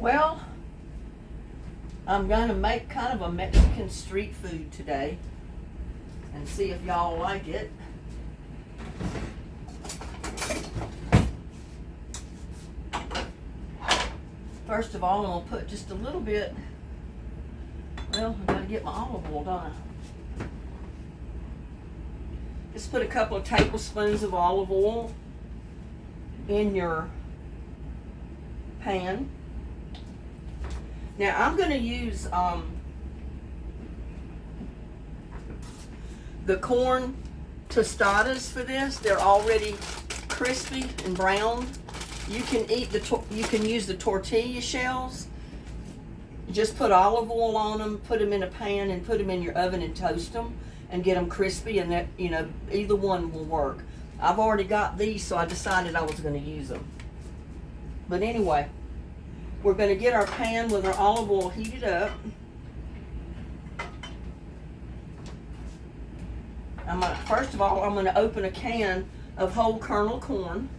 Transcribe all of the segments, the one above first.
Well, I'm going to make kind of a Mexican street food today and see if y'all like it. First of all, I'm going to put just a little bit, well, I've got to get my olive oil, don't I? Just put a couple of tablespoons of olive oil in your pan. Now I'm going to use the corn tostadas for this. They're already crispy and browned. You can use the tortilla shells. Just put olive oil on them, put them in a pan, and put them in your oven and toast them and get them crispy. And that, you know, either one will work. I've already got these, so I decided I was going to use them. But anyway, we're going to get our pan with our olive oil heated up. First of all, I'm going to open a can of whole kernel corn.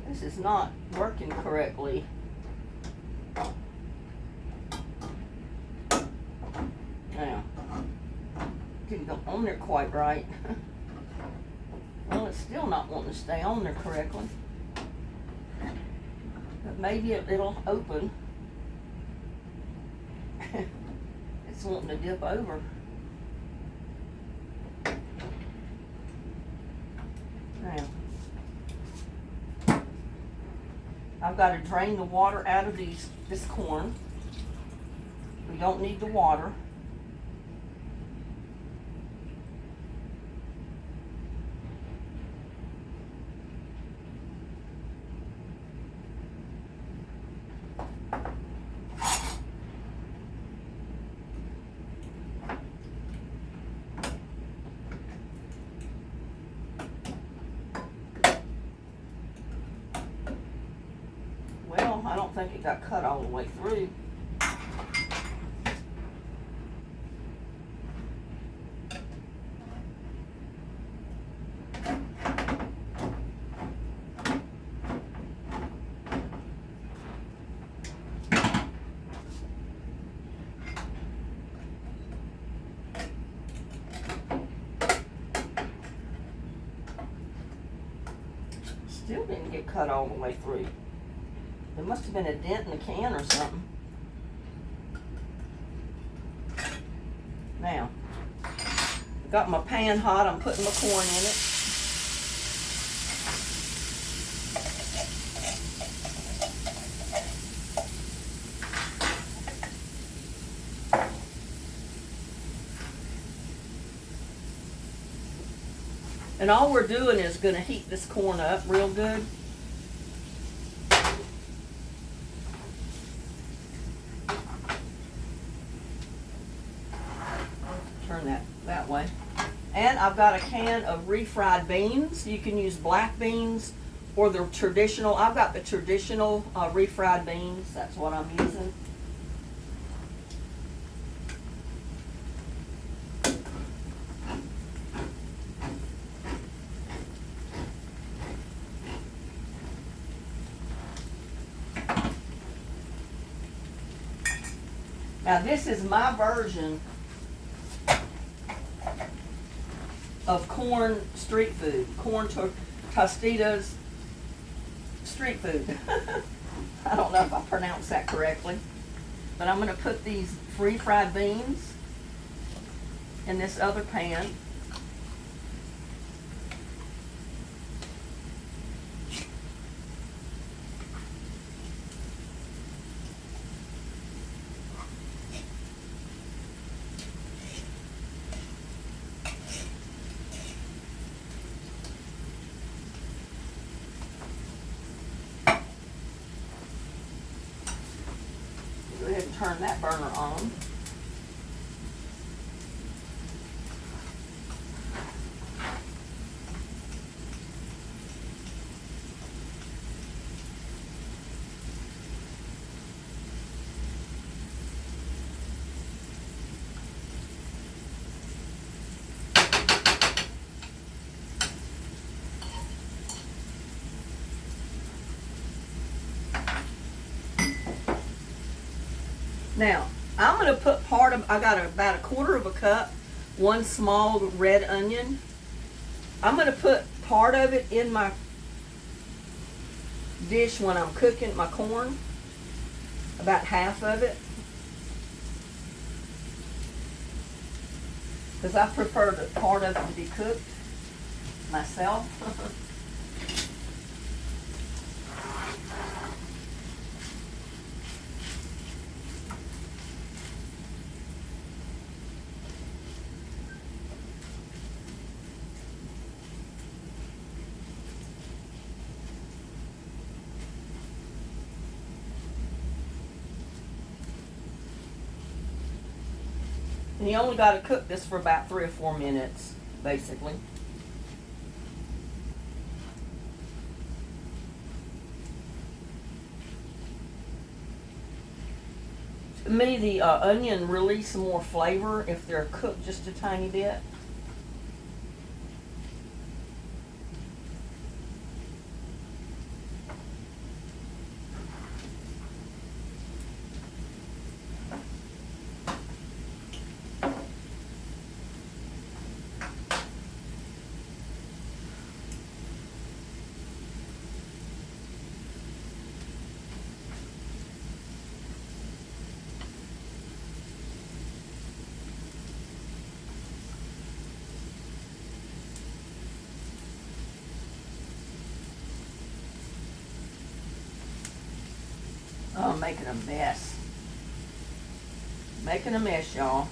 This is not working correctly. Now, didn't go on there quite right. Well, it's still not wanting to stay on there correctly. But maybe it'll open. It's wanting to dip over. Now, I've got to drain the water out of this corn. We don't need the water. Well, I don't think it got cut all the way through. Still didn't get cut all the way through. There must have been a dent in the can or something. Now, I've got my pan hot. I'm putting my corn in it. And all we're doing is going to heat this corn up real good. Turn that way. And I've got a can of refried beans. You can use black beans or the traditional. I've got the traditional refried beans. That's what I'm using. Now this is my version of corn street food, corn tostadas street food. I don't know if I pronounced that correctly, but I'm going to put these refried beans in this other pan. Go ahead and turn that burner on. Now, I'm going to put I got about a quarter of a cup, one small red onion. I'm going to put part of it in my dish when I'm cooking my corn, about half of it, because I prefer part of it to be cooked myself. And you only got to cook this for about 3 or 4 minutes, basically. To me, the onion release more flavor if they're cooked just a tiny bit. Oh, I'm making a mess. Making a mess, y'all.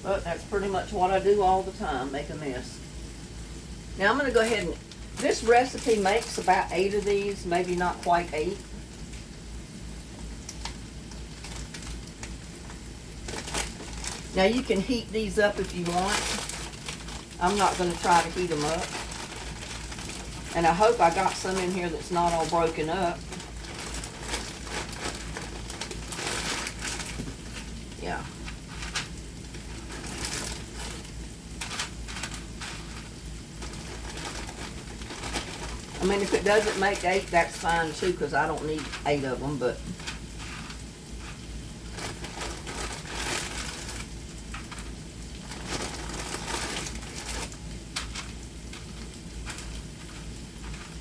But that's pretty much what I do all the time, make a mess. Now I'm going to go ahead and, this recipe makes about 8 of these, maybe not quite 8. Now you can heat these up if you want. I'm not going to try to heat them up. And I hope I got some in here that's not all broken up. Yeah. I mean, if it doesn't make 8, that's fine too, because I don't need 8 of them, but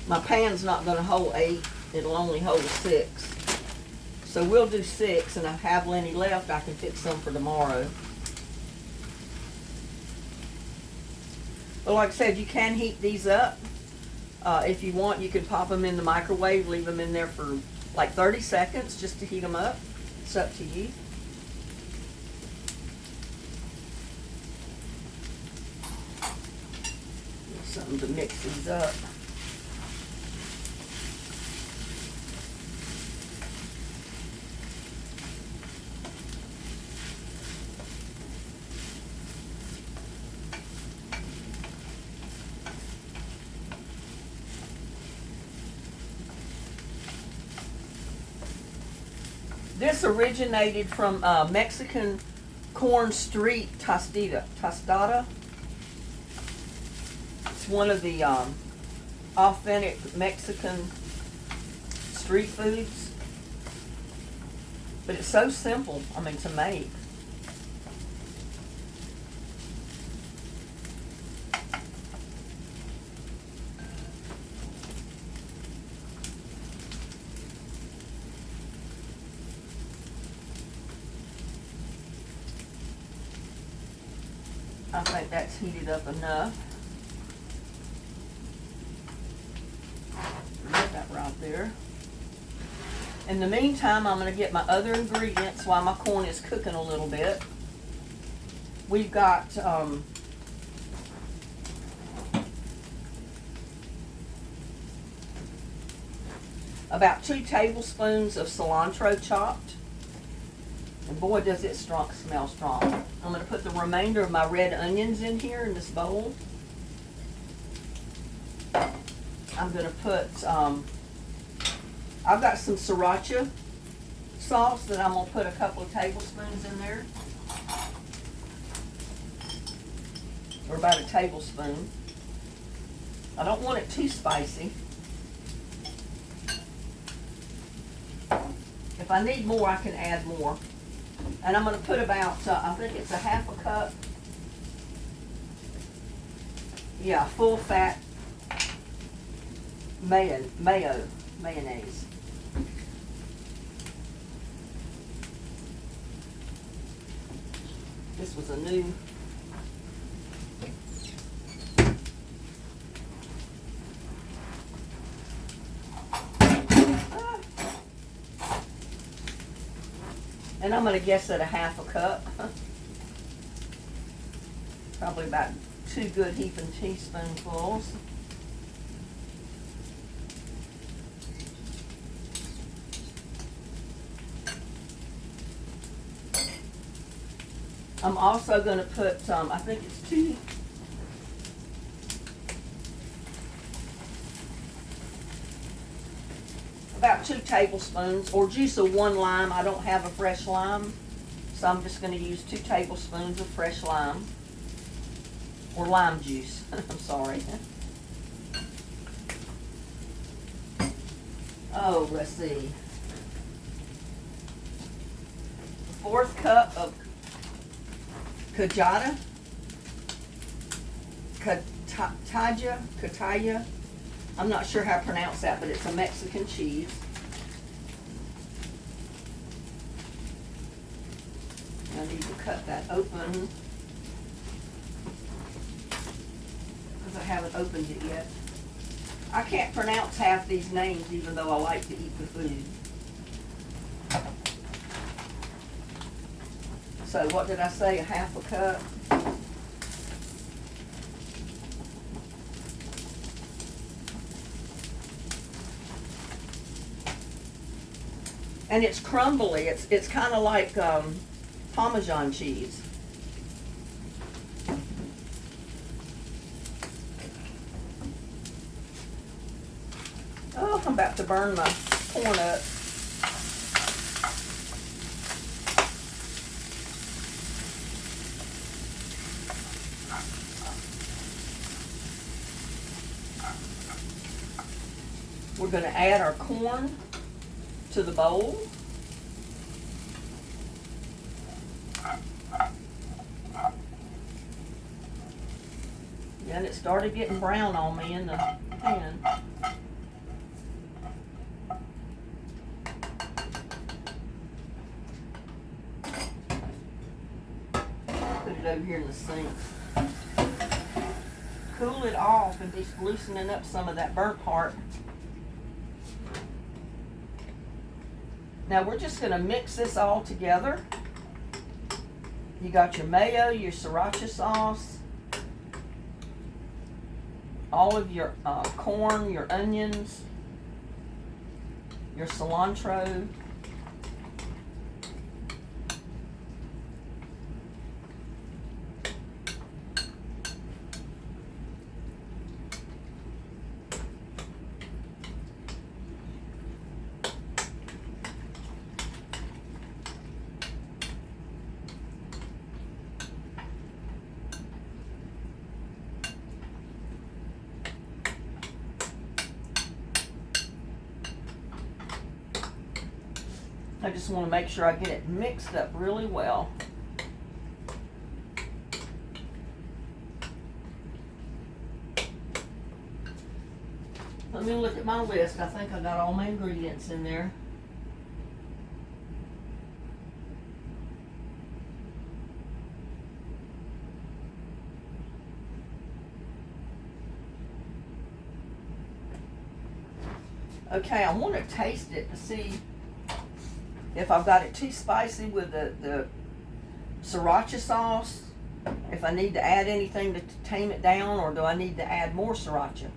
my pan's not going to hold 8. It'll only hold 6. So we'll do 6, and if I have any left, I can fix some for tomorrow. But like I said, you can heat these up. If you want, you can pop them in the microwave, leave them in there for like 30 seconds just to heat them up. It's up to you. Need something to mix these up. This originated from Mexican corn street tostada. It's one of the authentic Mexican street foods. But it's so simple, I mean, to make. I think that's heated up enough. Put that right there. In the meantime, I'm going to get my other ingredients while my corn is cooking a little bit. We've got about 2 tablespoons of cilantro chopped. And boy, does it smell strong. I'm going to put the remainder of my red onions in here in this bowl. I'm going to put, I've got some sriracha sauce that I'm going to put a couple of tablespoons in there. Or about a tablespoon. I don't want it too spicy. If I need more, I can add more. And I'm going to put about, I think it's a half a cup. Yeah, full fat mayonnaise. This was a new. And I'm going to guess at a half a cup. Probably about 2 good heaping teaspoonfuls. I'm also going to put, I think it's about 2 tablespoons, or juice of 1 lime. I don't have a fresh lime, so I'm just going to use 2 tablespoons of fresh lime, or lime juice. I'm sorry. Oh, let's see. 1/4 cup of cajata, cataya. I'm not sure how to pronounce that, but it's a Mexican cheese. I need to cut that open because I haven't opened it yet. I can't pronounce half these names even though I like to eat the food. So what did I say, a half a cup? And it's crumbly. It's kind of like Parmesan cheese. Oh, I'm about to burn my corn up. We're going to add our corn to the bowl. And it started getting brown on me in the pan. Put it over here in the sink. Cool it off and just loosening up some of that burnt part. Now we're just going to mix this all together. You got your mayo, your sriracha sauce, all of your corn, your onions, your cilantro. I just want to make sure I get it mixed up really well. Let me look at my list. I think I got all my ingredients in there. Okay, I want to taste it to see if I've got it too spicy with the sriracha sauce, if I need to add anything to tame it down, or do I need to add more sriracha?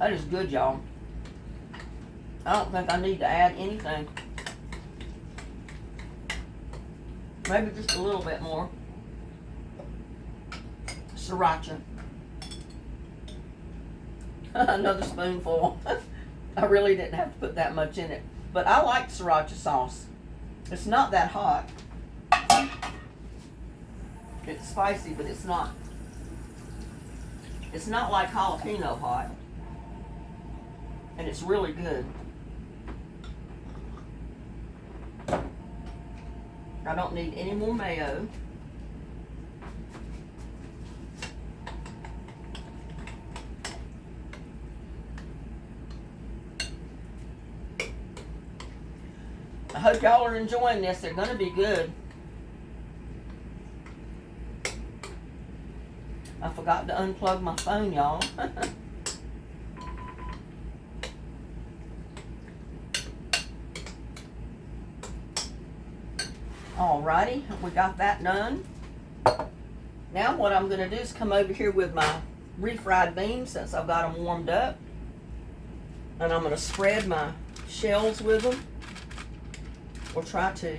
That is good, y'all. I don't think I need to add anything. Maybe just a little bit more sriracha. Another spoonful. I really didn't have to put that much in it. But I like sriracha sauce. It's not that hot. It's spicy, but it's not. It's not like jalapeno hot. And it's really good. I don't need any more mayo. I hope y'all are enjoying this. They're going to be good. I forgot to unplug my phone, y'all. Alrighty, we got that done. Now what I'm going to do is come over here with my refried beans since I've got them warmed up. And I'm going to spread my shells with them. Or try to.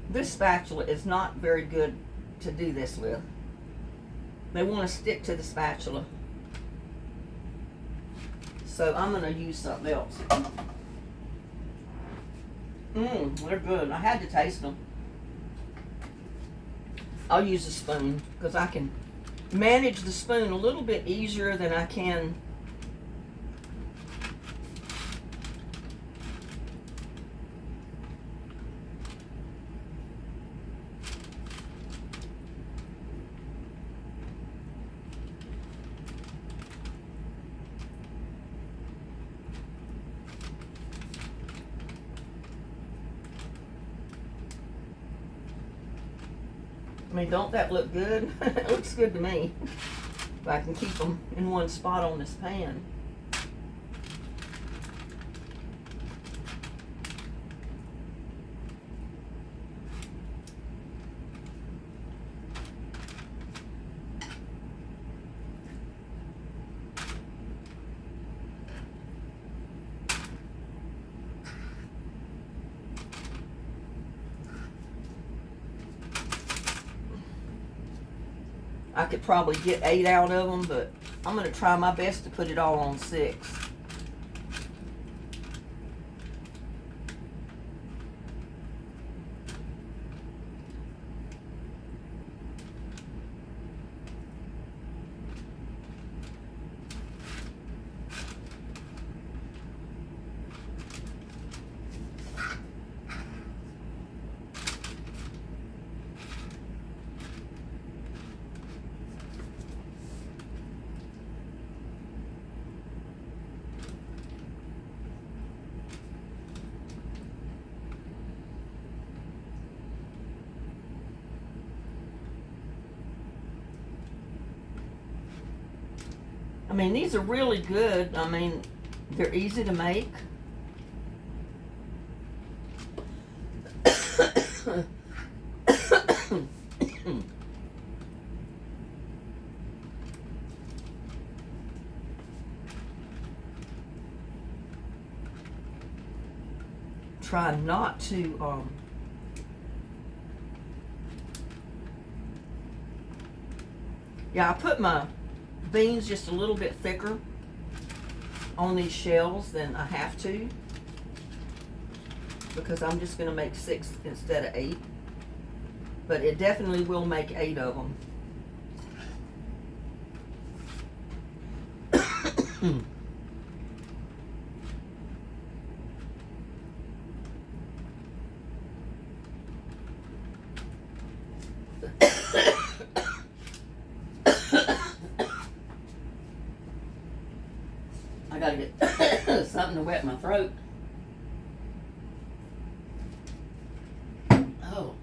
This spatula is not very good to do this with. They want to stick to the spatula. So I'm going to use something else. They're good. I had to taste them. I'll use a spoon because I can manage the spoon a little bit easier than I can I mean, don't that look good? It looks good to me. If I can keep them in one spot on this pan. I could probably get 8 out of them, but I'm going to try my best to put it all on 6. I mean, these are really good. I mean, they're easy to make. Try not to yeah, I put my beans just a little bit thicker on these shells than I have to because I'm just going to make 6 instead of 8, but it definitely will make 8 of them. I gotta get something to wet my throat. Oh.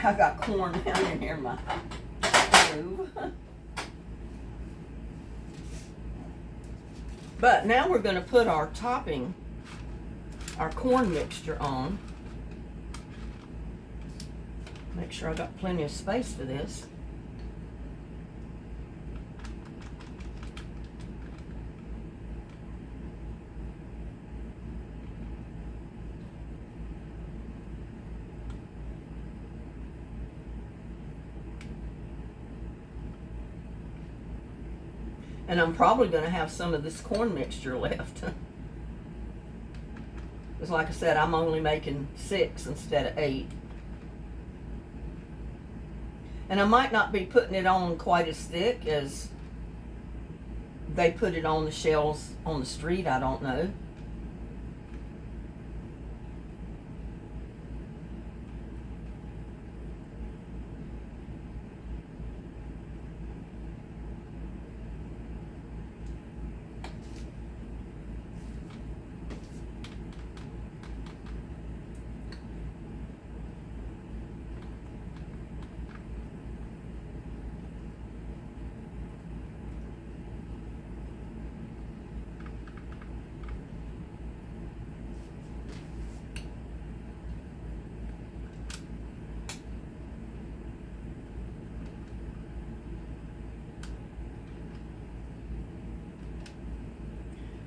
I got corn down in here in my stove. But now we're going to put our topping, our corn mixture on. Make sure I got plenty of space for this. And I'm probably going to have some of this corn mixture left. Because like I said, I'm only making 6 instead of 8. And I might not be putting it on quite as thick as they put it on the shelves on the street. I don't know.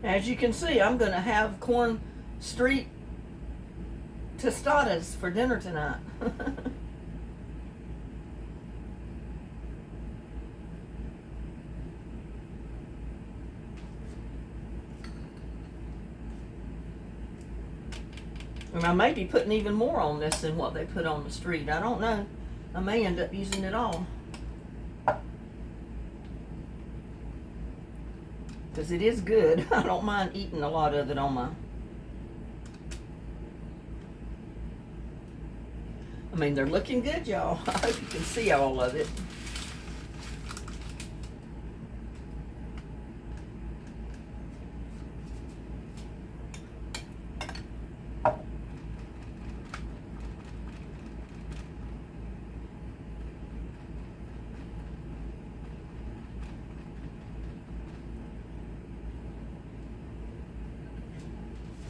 As you can see, I'm going to have corn street tostadas for dinner tonight. And I may be putting even more on this than what they put on the street. I don't know. I may end up using it all. Because it is good. I don't mind eating a lot of it on my... I mean, they're looking good, y'all. I hope you can see all of it.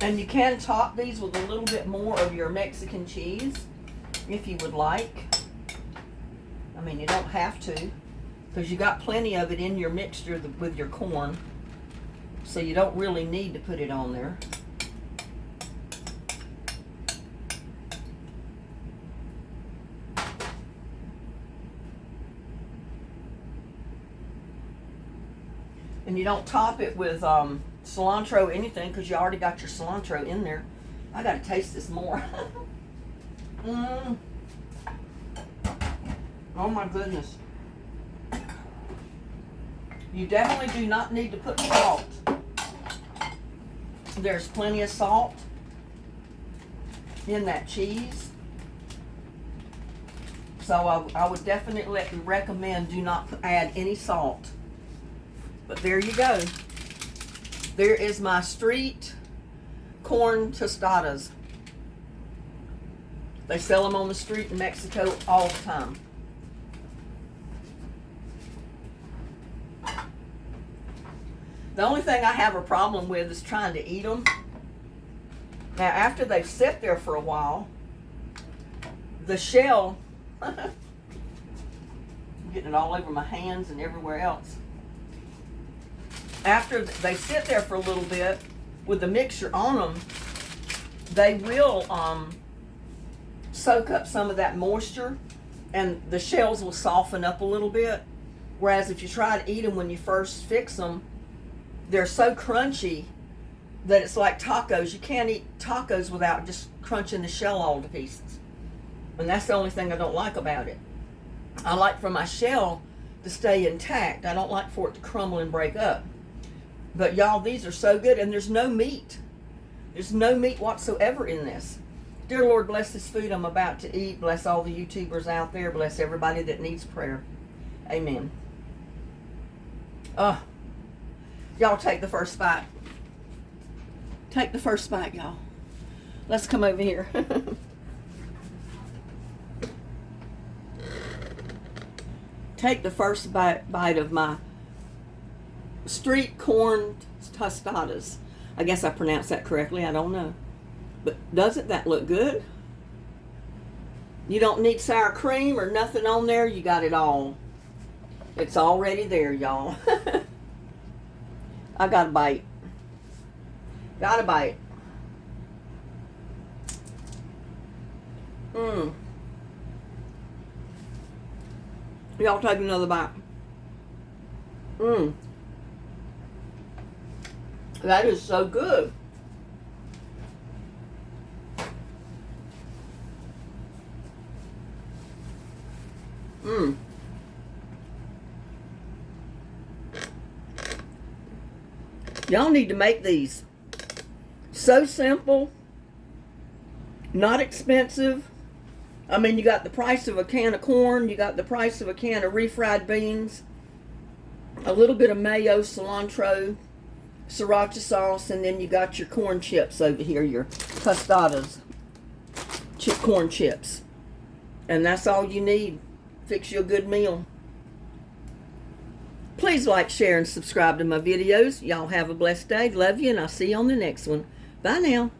And you can top these with a little bit more of your Mexican cheese if you would like. I mean, you don't have to, because you got plenty of it in your mixture with your corn, so you don't really need to put it on there. And you don't top it with cilantro or anything, because you already got your cilantro in there. I gotta taste this more. Oh my goodness. You definitely do not need to put salt. There's plenty of salt in that cheese. So I would definitely recommend do not add any salt. But there you go. There is my street corn tostadas. They sell them on the street in Mexico all the time. The only thing I have a problem with is trying to eat them. Now, after they've sit there for a while, the shell, I'm getting it all over my hands and everywhere else. After they sit there for a little bit with the mixture on them, they will soak up some of that moisture, and the shells will soften up a little bit. Whereas if you try to eat them when you first fix them, they're so crunchy that it's like tacos. You can't eat tacos without just crunching the shell all to pieces. And that's the only thing I don't like about it. I like for my shell to stay intact. I don't like for it to crumble and break up. But y'all, these are so good, and there's no meat. There's no meat whatsoever in this. Dear Lord, bless this food I'm about to eat. Bless all the YouTubers out there. Bless everybody that needs prayer. Amen. Y'all take the first bite. Take the first bite, y'all. Let's come over here. take the first bite of my street corn tostadas. I guess I pronounced that correctly. I don't know. But doesn't that look good? You don't need sour cream or nothing on there. You got it all. It's already there, y'all. I got a bite. Got a bite. Y'all take another bite. That is so good. Y'all need to make these. So simple. Not expensive. I mean, you got the price of a can of corn. You got the price of a can of refried beans. A little bit of mayo, cilantro, sriracha sauce, and then you got your corn chips over here, your tostadas, corn chips. And that's all you need. Fix you a good meal. Please like, share, and subscribe to my videos. Y'all have a blessed day. Love you, and I'll see you on the next one. Bye now.